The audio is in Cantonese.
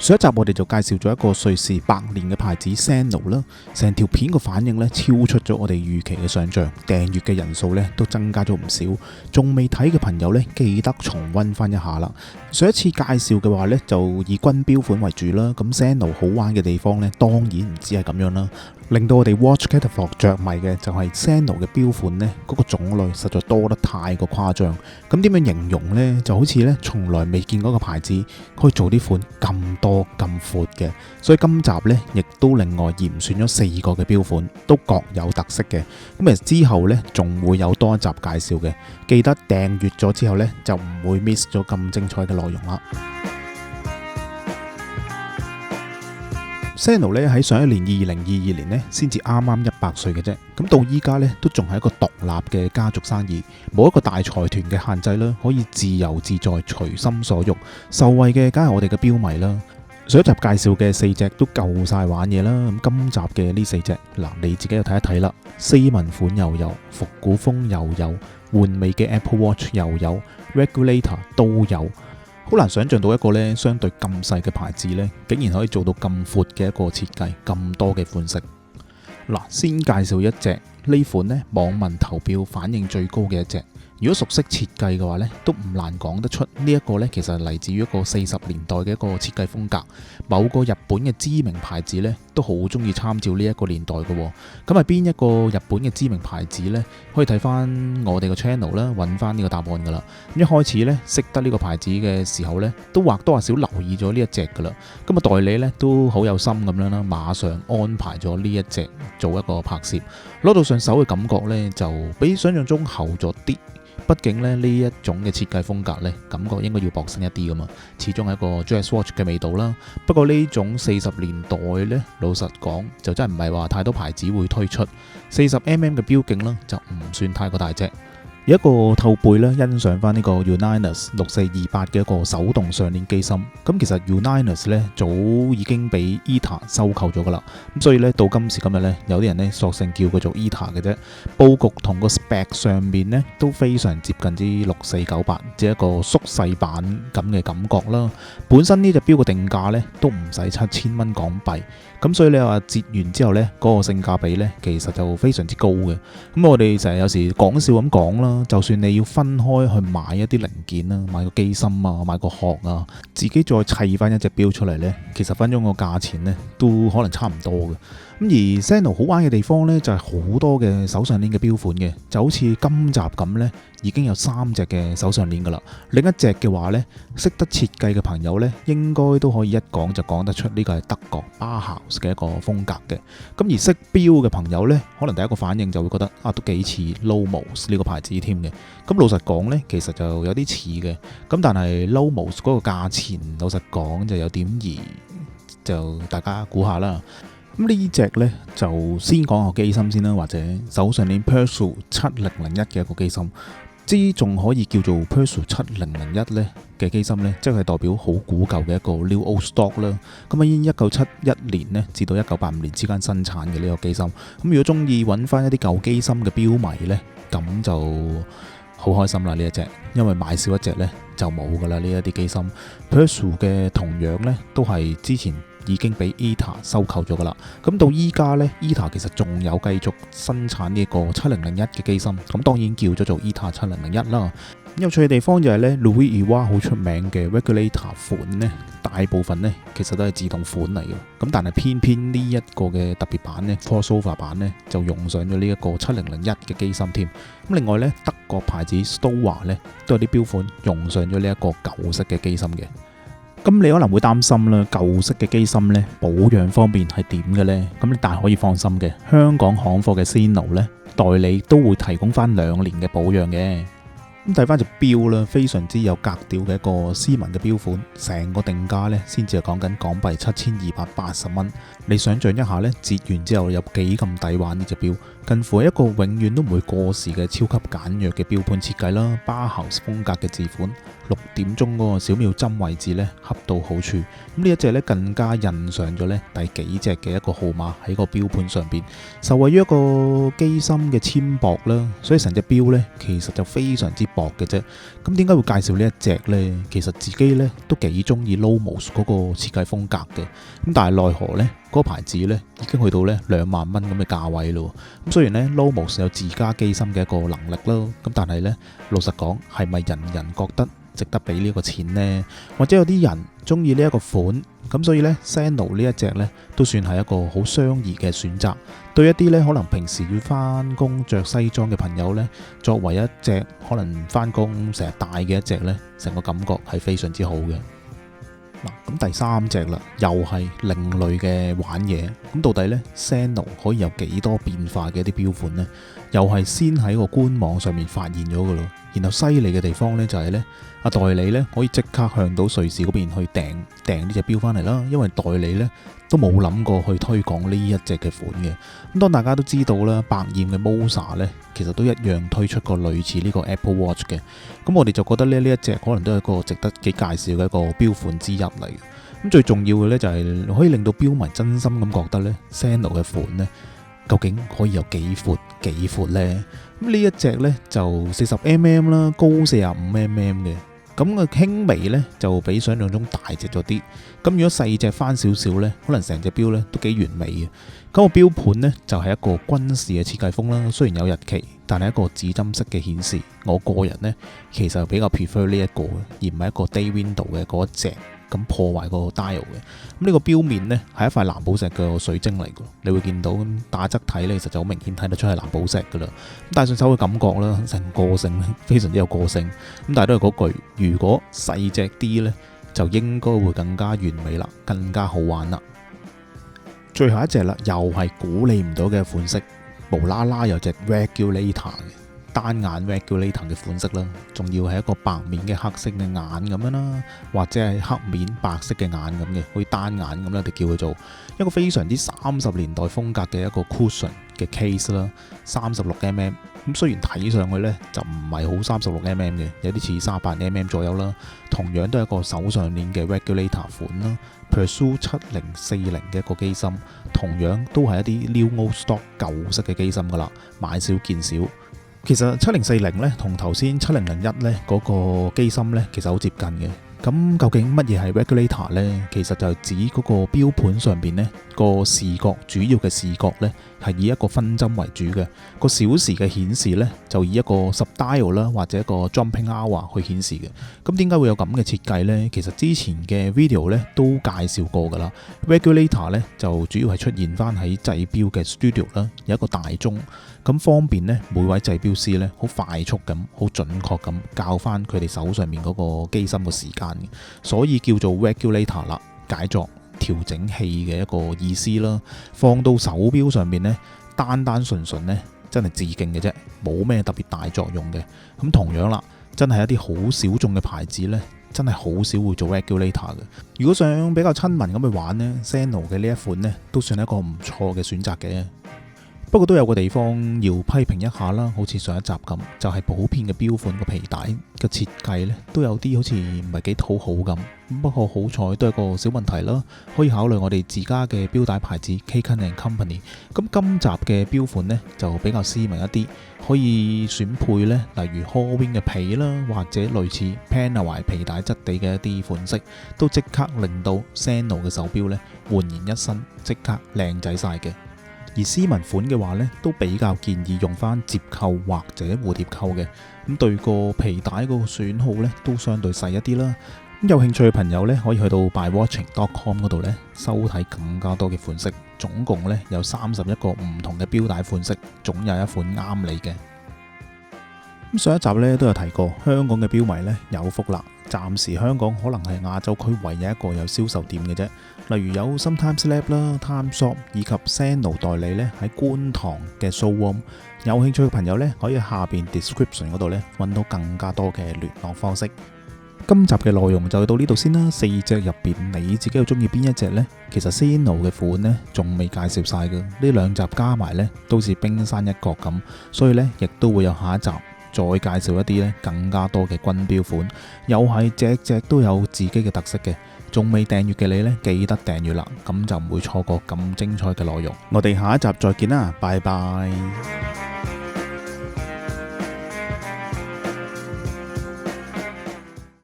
上一集我哋就介紹咗一個瑞士百年嘅牌子 Sanlo 啦，成條片個反應咧超出咗我哋預期嘅想象，訂閱嘅人數咧都增加咗唔少。仲未睇嘅朋友咧，記得重溫翻一下啦。上一次介紹嘅話咧，就以軍標款為主啦。咁 Sanlo 好玩嘅地方咧，當然唔止係咁樣啦。令到我哋 Watch Catalog 着迷嘅就係 Sanlo 嘅標款呢，嗰個種類實在多得太過誇張。咁點樣形容呢？就好似呢，從來未見過個牌子可以做啲款咁多咁闊嘅。所以今集呢，亦都另外嚴選咗4個嘅標款，都各有特色嘅。咁之後呢，仲會有多一集介紹嘅。記得訂閱咗之後呢，就唔會 miss 咗咁精彩嘅內容啦。Sanlo 咧喺上一年2022年呢先至啱啱100歲嘅啫，咁到依家呢都仲係一個獨立嘅家族生意，冇一個大財團嘅限制啦，可以自由自在隨心所欲，受惠嘅梗係我哋嘅標迷啦。上一集介紹嘅4隻都夠晒玩嘢啦，咁今集嘅呢4隻嗱，你自己又睇一睇啦，斯文款又有，復古風又有，玩味嘅 Apple Watch 又有 ，Regulator 都有。好難想象到一個咧相對咁細嘅牌子咧，竟然可以做到咁闊嘅一個設計，咁多嘅款式。嗱，先介紹一隻呢款呢網民投票反應最高嘅一隻。如果熟悉設計嘅話呢，都唔難講得出呢一個呢其實係嚟自於一個40年代嘅一個設計風格。某個日本嘅知名牌子呢都好中意參照呢一個年代嘅。咁係邊一個日本嘅知名牌子呢？可以睇翻我哋個 channel 啦，揾翻呢個答案噶啦。咁一開始呢，識得呢個牌子嘅時候呢，都或多或少留意咗呢一隻噶啦。咁代理呢都好有心咁樣啦，馬上安排咗呢一隻做一個拍攝，攞到上手嘅感覺呢，就比想象中厚咗啲。畢竟咧呢一種嘅設計風格呢，感覺應該要薄身一啲噶嘛，始終係一個 Jazz Watch 嘅味道啦。不過呢種40年代呢，老實講就真係唔係話太多牌子會推出40mm 嘅標徑啦，就唔算太過大隻。有一個透背咧，欣賞翻呢個 Uninas 6428嘅一個手動上鏈機芯。咁其實 Uninas 咧早已經俾 ETA 收購咗噶啦，咁所以咧到今時今日咧，有啲人咧索性叫佢做 ETA 嘅啫。佈局同個 spec 上面咧都非常接近啲6498，即係一個縮細版咁嘅感覺啦。本身呢隻錶嘅定價咧都唔使7000蚊港幣，咁所以你話折完之後咧，嗰個性價比咧其實就非常之高嘅。咁我哋成日有時講笑咁講啦。就算你要分開去買一啲零件啦，買個機芯啊，買個殼啊，自己再砌翻一隻錶出嚟呢，其實分鐘個價錢呢都可能差唔多嘅。咁而 Sanlo 好玩嘅地方呢，就係好多嘅手上鏈嘅錶款嘅，就好似今集咁呢，已經有3隻嘅手上鏈噶啦。另一隻嘅話呢，識得設計嘅朋友呢，應該都可以一講就講得出呢個係德國 Bauhaus 嘅一個風格嘅。咁而識錶嘅朋友呢，可能第一個反應就會覺得都幾似 Lumos 呢個牌子添嘅。咁老實講呢，其實就有啲似嘅。咁但係 Lumos 嗰個價錢，老實講就有點兒，就大家估下啦。咁呢隻呢，就先講個機芯先啦，或者手上鏈 Persil 7001嘅一個機芯，之仲可以叫做 Persil 7001呢嘅機芯呢，即係代表好古舊嘅一個 New Old Stock 啦。咁已經1971年呢至到1985年之間生產嘅呢個機芯。咁如果中意揾翻一啲舊機芯嘅錶迷呢，咁就好開心啦呢一隻，因為買少一隻呢就冇噶啦呢一啲機芯。Persil 嘅同樣呢，都係之前已經俾 ETA 收購咗噶啦，咁到依家呢 ETA 其實仲有繼續生產呢個7001嘅機芯，咁當然叫咗做 ETA 7001啦。有趣嘅地方就係呢 Louis Vuitton 好出名嘅 Regulator 款呢，大部分呢其實都係自動款嚟嘅，咁但係偏偏呢一個嘅特別版呢 Crossover 版呢，就用上咗呢一個7001嘅機芯添。咁另外呢，德國牌子 Stowa 呢，都有啲錶款用上咗呢一個舊式嘅機芯嘅。咁你可能會擔心啦，舊式嘅機芯呢，保養方面係點嘅呢？咁但係可以放心嘅，香港行貨嘅 Sanlo 呢，代理都會提供翻2年嘅保養嘅。咁睇翻隻錶啦，非常之有格調嘅一個斯文嘅錶款，成個定價呢，先至係講緊港幣7280蚊。你想象一下呢，折完之後有幾咁抵玩呢隻錶？近乎係一個永遠都唔會過時嘅超級簡約嘅標盤設計啦，巴豪斯風格嘅字款，6點鐘嗰個小秒針位置呢恰到好處。咁呢一隻呢更加印上咗呢第幾隻嘅一個號碼喺個標盤上邊，受惠於一個機芯嘅纖薄啦，所以成隻標呢其實就非常之薄嘅啫。咁點解會介紹呢一隻呢？其實自己呢都幾中意 Lumos 嗰個設計風格嘅，咁但係奈何呢嗰個牌子呢已經去到呢2萬蚊咁嘅價位咯。咁雖然呢 Lumos 有自家機芯嘅一個能力咯，咁但係呢老實講係咪人人覺得值得俾呢個錢呢？或者有啲人中意呢一個款，咁所以呢 Sennel 呢一隻呢都算係一個好相宜嘅選擇。對一啲呢可能平時要翻工着西裝嘅朋友呢，作為一隻可能翻工成日戴嘅一隻呢，成個感覺係非常之好嘅。嗱，咁第3隻啦，又係另類嘅玩嘢。咁到底呢 Sennel 可以有幾多變化嘅一啲標款呢？又係先喺個官網上面發現咗嘅咯。然後犀利嘅地方呢，就係呢代理呢可以即刻向到瑞士嗰邊去訂呢隻標翻嚟啦。因為代理呢都冇諗過去推廣呢一隻嘅款嘅。咁當大家都知道啦，百厭嘅 Moza 呢其實都一樣推出過類似呢個 Apple Watch 嘅。咁我哋就覺得呢一隻可能都係一個值得幾介紹嘅一個標款之一嚟嘅。咁最重要嘅呢，就係可以令到標迷真心咁覺得呢 Sennel 嘅款呢究竟可以有幾闊呢？咁呢一隻呢就40mm 啦，高45mm 嘅。咁個輕微呢就比想象中大隻咗啲。咁如果細隻翻少少呢，可能成隻標呢都幾完美嘅。咁個標盤呢就係一個軍事嘅設計風啦，雖然有日期，但係一個指針式嘅顯示。我個人呢其實比較 prefer 呢一個嘅，而唔係一個 day window 嘅嗰一隻咁破壞個 dial 嘅。咁呢個標面呢係一塊藍寶石嘅水晶嚟嘅，你會見到打側睇呢，其實就好明顯睇得出係藍寶石噶啦。咁戴上手嘅感覺啦，成個性非常之有個性。咁但係都係嗰句，如果細隻啲呢，就應該會更加完美啦，更加好玩啦。最後一隻啦，又係估你唔到嘅款式，無啦啦有隻 regulator 嘅單眼 regulator 嘅款式啦，仲要係一個白面嘅黑色嘅眼咁樣啦，或者係黑面白色嘅眼咁嘅，好似單眼咁啦，我哋叫佢做一個非常之30年代風格嘅一個 cushion 嘅 case 啦，36mm。咁雖然睇上去呢就唔係好36mm嘅，有啲似38mm左右啦。同樣都係一個手上鏈嘅 regulator 款啦，Pursue 7040嘅一個機芯，同樣都係一啲 new old stock 舊式嘅機芯噶啦，買少見少。其實7040呢同頭先7001呢嗰個機芯呢其實好接近嘅。咁究竟乜嘢係 regulator 呢？其實就係指嗰個標盤上邊呢個視覺，主要嘅視覺呢係以一個分針為主嘅，個小時嘅顯示呢就以一個 subdial 啦，或者一個 jumping hour 去顯示嘅。咁點解會有咁嘅設計呢？其實之前嘅 video 呢都介紹過噶啦。regulator 呢就主要係出現翻喺製錶嘅 studio 啦，有一個大鐘，咁方便呢每位製錶師呢好快速咁、好準確咁校翻佢哋手上面嗰個機芯嘅時間。所以叫做 regulator 啦，解作調整器嘅一個意思啦。放到手錶上面呢，單純呢真係致敬嘅啫，冇咩特別大作用嘅。咁同樣啦，真係一啲好小眾嘅牌子呢，真係好少會做 regulator 嘅。如果想比較親民咁去玩呢，Sennel 嘅呢一款呢都算係一個唔錯嘅選擇嘅。不過都有個地方要批評一下啦，好似上一集咁，就係普遍嘅錶款個皮帶嘅設計呢，都有啲好似唔係幾討好咁。不過好彩都係個小問題啦，可以考慮我哋自家嘅錶帶牌子 Keikan & Company。咁今集嘅錶款呢，就比較斯文一啲，可以選配呢，例如 Halloween 嘅皮啦，或者類似 Panerai 皮帶質地嘅一啲款式，都即刻令到 Sennel 嘅手錶呢煥然一新，即刻靚仔晒嘅。而斯文款嘅話呢，都比較建議用翻折扣或者蝴蝶扣嘅，咁對個皮帶嗰個損耗呢都相對細一啲啦。咁有興趣嘅朋友呢，可以去到 bywatching.com 嗰度呢收睇更加多嘅款式，總共呢有31個唔同嘅錶帶款式，總有一款啱你嘅。咁上一集呢都有提過，香港嘅錶迷呢有福啦，暫時香港可能係亞洲區唯一一個有銷售店嘅啫。例如有 Sometimes Lab 啦、Timeshop 以及 Sennel 代理呢喺觀塘嘅 showroom。有興趣嘅朋友呢，可以喺下邊 description 嗰度呢揾到更加多嘅聯絡方式。今集嘅內容就到呢度先啦。4隻入邊你自己又中意邊一隻呢？其實 Sino 嘅款呢仲未介紹晒㗎，呢2集加埋呢都似冰山一角咁，所以呢亦都會有下一集再介紹一啲呢更加多嘅軍標款，又係隻隻都有自己嘅特色嘅。仲未訂閱嘅你呢，記得訂閱啦，咁就唔會錯過咁精彩嘅內容。我哋下一集再見啦，拜拜。